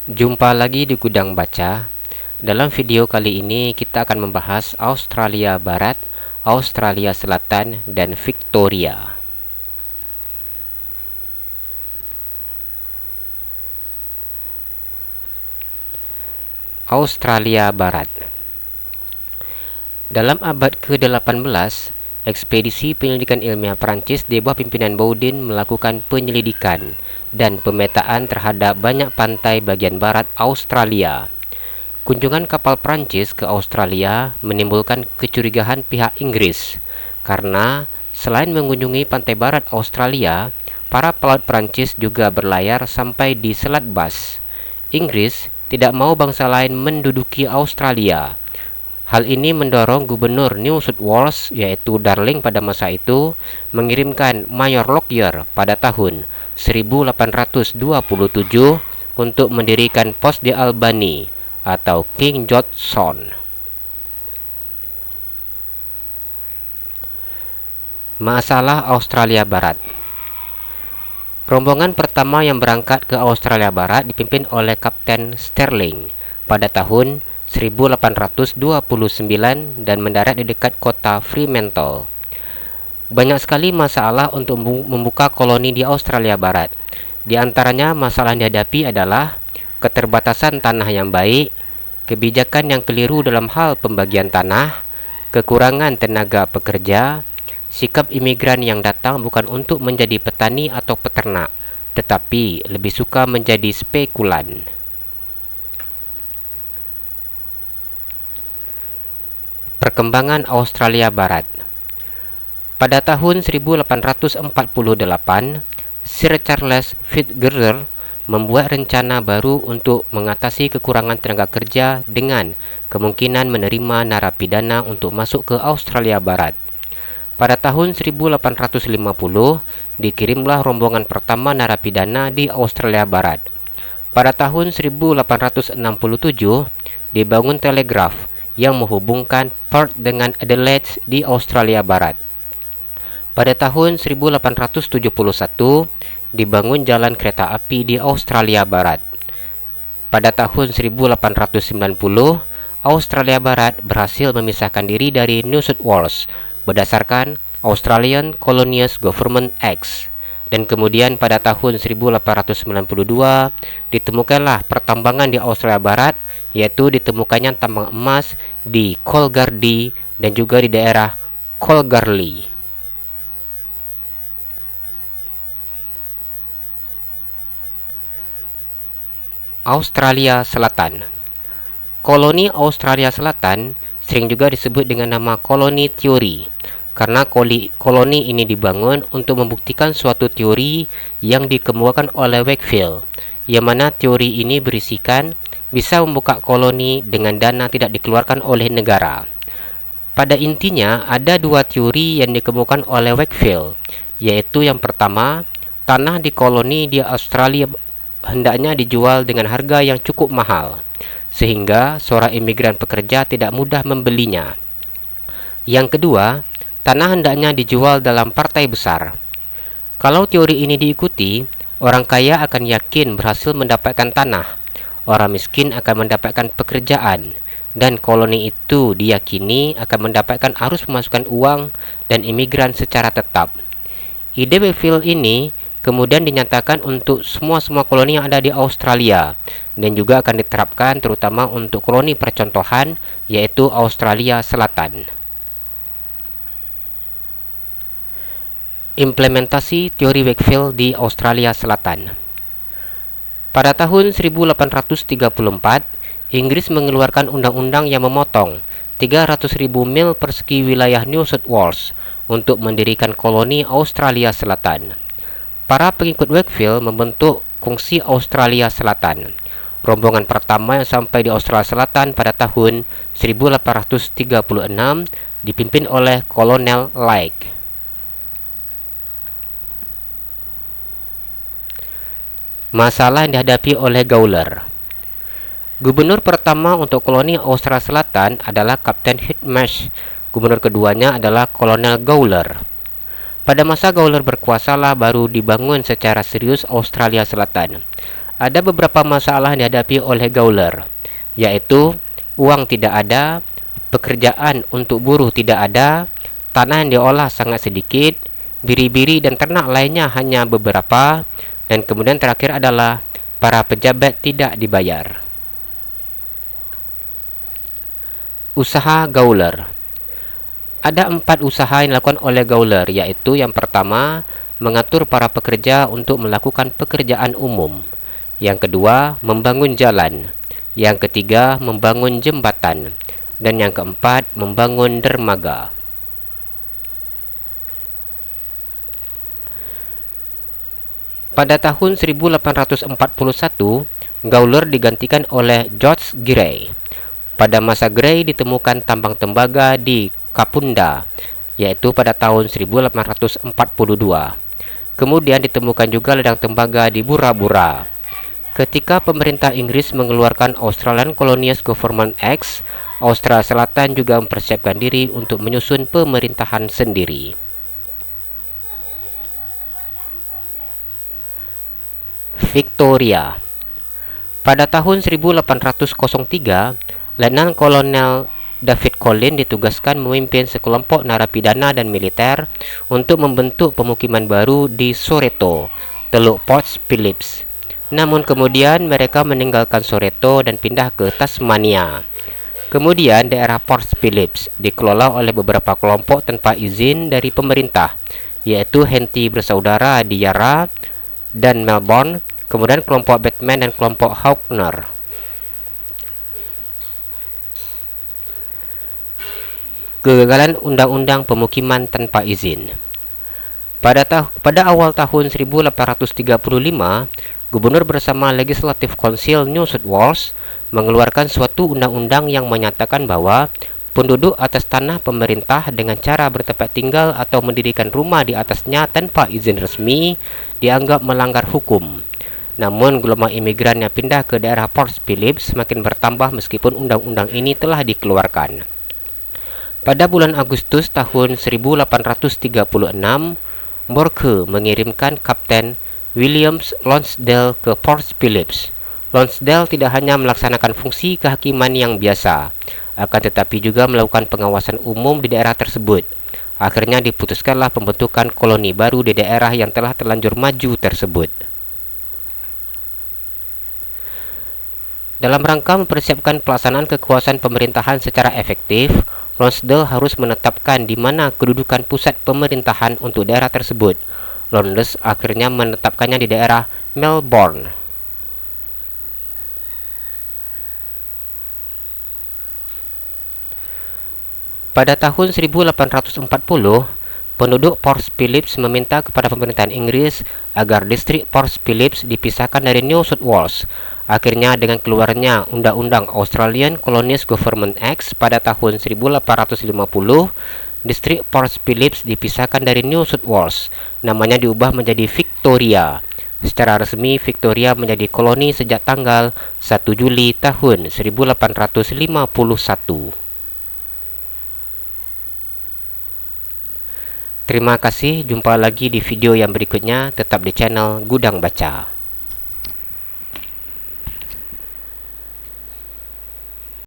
Jumpa lagi di Gudang Baca. Dalam video kali ini kita akan membahas Australia Barat, Australia Selatan, dan Victoria. Australia Barat. Dalam abad ke-18, ekspedisi penyelidikan ilmiah Prancis di bawah pimpinan Baudin melakukan penyelidikan dan pemetaan terhadap banyak pantai bagian barat Australia. Kunjungan kapal Prancis ke Australia menimbulkan kecurigaan pihak Inggris karena selain mengunjungi pantai barat Australia, para pelaut Prancis juga berlayar sampai di Selat Bass. Inggris tidak mau bangsa lain menduduki Australia. Hal ini mendorong Gubernur New South Wales, yaitu Darling pada masa itu, mengirimkan Mayor Lockyer pada tahun 1827 untuk mendirikan pos di Albany atau King George Sound. Masalah Australia Barat. Rombongan pertama yang berangkat ke Australia Barat dipimpin oleh Kapten Sterling pada tahun 1829 dan mendarat di dekat kota Fremantle. Banyak sekali masalah untuk membuka koloni di Australia Barat. Di antaranya masalah yang dihadapi adalah keterbatasan tanah yang baik, kebijakan yang keliru dalam hal pembagian tanah, kekurangan tenaga pekerja, sikap imigran yang datang bukan untuk menjadi petani atau peternak, tetapi lebih suka menjadi spekulan. Perkembangan Australia Barat. Pada tahun 1848, Sir Charles Fitzgerald membuat rencana baru untuk mengatasi kekurangan tenaga kerja dengan kemungkinan menerima narapidana untuk masuk ke Australia Barat. Pada tahun 1850, dikirimlah rombongan pertama narapidana di Australia Barat. Pada tahun 1867, dibangun telegraf yang menghubungkan Perth dengan Adelaide di Australia Barat. Pada tahun 1871, dibangun jalan kereta api di Australia Barat. Pada tahun 1890, Australia Barat berhasil memisahkan diri dari New South Wales berdasarkan Australian Colonies Government Acts. Dan kemudian pada tahun 1892 ditemukanlah pertambangan di Australia Barat, yaitu ditemukannya tambang emas di Coolgardie dan juga di daerah Coolgardie. Australia Selatan. Koloni Australia Selatan sering juga disebut dengan nama koloni teori karena koloni ini dibangun untuk membuktikan suatu teori yang dikemukakan oleh Wakefield, yang mana teori ini berisikan bisa membuka koloni dengan dana tidak dikeluarkan oleh negara. Pada intinya ada dua teori yang dikemukakan oleh Wakefield, yaitu yang pertama, tanah di koloni di Australia hendaknya dijual dengan harga yang cukup mahal, sehingga seorang imigran pekerja tidak mudah membelinya. Yang kedua, tanah hendaknya dijual dalam partai besar. Kalau teori ini diikuti, orang kaya akan yakin berhasil mendapatkan tanah, orang miskin akan mendapatkan pekerjaan, dan koloni itu diyakini akan mendapatkan arus pemasukan uang dan imigran secara tetap. Ide Wakefield ini kemudian dinyatakan untuk semua koloni yang ada di Australia dan juga akan diterapkan terutama untuk koloni percontohan, yaitu Australia Selatan. Implementasi teori Wakefield di Australia Selatan. Pada tahun 1834, Inggris mengeluarkan undang-undang yang memotong 300.000 mil persegi wilayah New South Wales untuk mendirikan koloni Australia Selatan. Para pengikut Wakefield membentuk Kongsi Australia Selatan. Rombongan pertama yang sampai di Australia Selatan pada tahun 1836 dipimpin oleh Kolonel Lake. Masalah yang dihadapi oleh Gawler. Gubernur pertama untuk koloni Australia Selatan adalah Kapten Hindmarsh. Gubernur keduanya adalah Kolonel Gawler. Pada masa Gawler berkuasalah baru dibangun secara serius Australia Selatan. Ada beberapa masalah yang dihadapi oleh Gawler, yaitu uang tidak ada, pekerjaan untuk buruh tidak ada, tanah yang diolah sangat sedikit, biri-biri dan ternak lainnya hanya beberapa, dan kemudian terakhir adalah para pejabat tidak dibayar. Usaha Gawler. Ada 4 usaha yang dilakukan oleh Gawler, yaitu yang pertama, mengatur para pekerja untuk melakukan pekerjaan umum. Yang kedua, membangun jalan. Yang ketiga, membangun jembatan. Dan yang keempat, membangun dermaga. Pada tahun 1841, Gawler digantikan oleh George Grey. Pada masa Grey ditemukan tambang tembaga di Kapunda, yaitu pada tahun 1842. Kemudian ditemukan juga ladang tembaga di Bura-Bura. Ketika pemerintah Inggris mengeluarkan Australian Colonies Government Acts, Australia Selatan juga mempersiapkan diri untuk menyusun pemerintahan sendiri. Victoria. Pada tahun 1803, Letnan Kolonel David Collins ditugaskan memimpin sekelompok narapidana dan militer untuk membentuk pemukiman baru di Soreto, Teluk Port Phillips. Namun kemudian mereka meninggalkan Soreto dan pindah ke Tasmania. Kemudian daerah Port Phillips dikelola oleh beberapa kelompok tanpa izin dari pemerintah, yaitu Henty bersaudara di Yarra dan Melbourne, kemudian kelompok Batman dan kelompok Hawkner. Kegagalan undang-undang pemukiman tanpa izin. Pada awal tahun 1835, Gubernur bersama Legislative Council New South Wales mengeluarkan suatu undang-undang yang menyatakan bahwa penduduk atas tanah pemerintah dengan cara bertempat tinggal atau mendirikan rumah di atasnya tanpa izin resmi dianggap melanggar hukum. Namun gelombang imigran yang pindah ke daerah Port Phillips semakin bertambah meskipun undang-undang ini telah dikeluarkan. Pada bulan Agustus tahun 1836, Morke mengirimkan Kapten Williams Lonsdale ke Port Phillips. Lonsdale tidak hanya melaksanakan fungsi kehakiman yang biasa, akan tetapi juga melakukan pengawasan umum di daerah tersebut. Akhirnya diputuskanlah pembentukan koloni baru di daerah yang telah terlanjur maju tersebut. Dalam rangka mempersiapkan pelaksanaan kekuasaan pemerintahan secara efektif, Lonsdale harus menetapkan di mana kedudukan pusat pemerintahan untuk daerah tersebut. Lonsdale akhirnya menetapkannya di daerah Melbourne. Pada tahun 1840, penduduk Port Phillips meminta kepada pemerintahan Inggris agar distrik Port Phillips dipisahkan dari New South Wales. Akhirnya dengan keluarnya Undang-Undang Australian Colonies Government Acts pada tahun 1850, distrik Port Phillips dipisahkan dari New South Wales. Namanya diubah menjadi Victoria. Secara resmi, Victoria menjadi koloni sejak tanggal 1 Juli tahun 1851. Terima kasih, jumpa lagi di video yang berikutnya. Tetap di channel Gudang Baca.